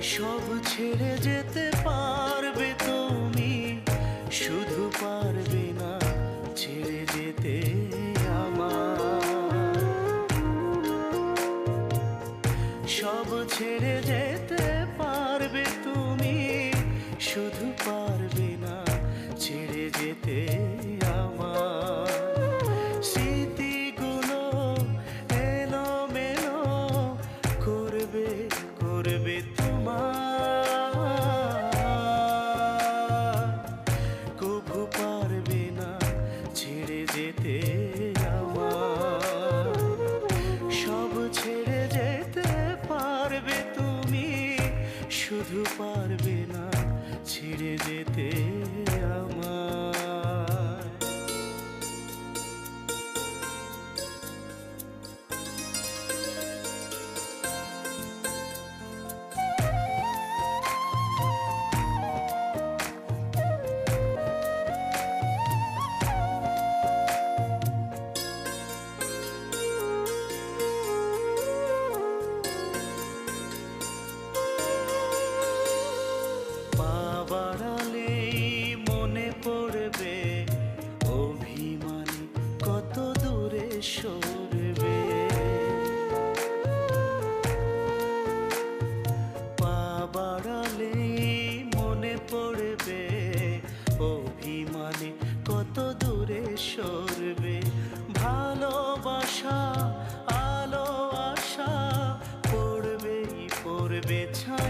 সব ছেড়ে যেতে পারবে তুমি, শুধু পারবে না ছেড়ে যেতে আমার। সব ছেড়ে যেতে পারবে তুমি, শুধু পারবে না ছেড়ে যেতে আমার। স্মৃতিগুলো এলোমেলো করবে করবে তোমার, কভু পারবে না ছেড়ে যেতে আমার। সব ছেড়ে যেতে পারবে তুমি, শুধু পারবে না ছেড়ে যেতে আমার। বাড়ালেই মনে পড়বে অভিমানী কত দূরে সরবে। পা বাড়ালেই মনে পড়বে অভিমানী কত দূরে সরবে। ভালোবাসা আলো আশা পড়বেই পড়বে ছায়া।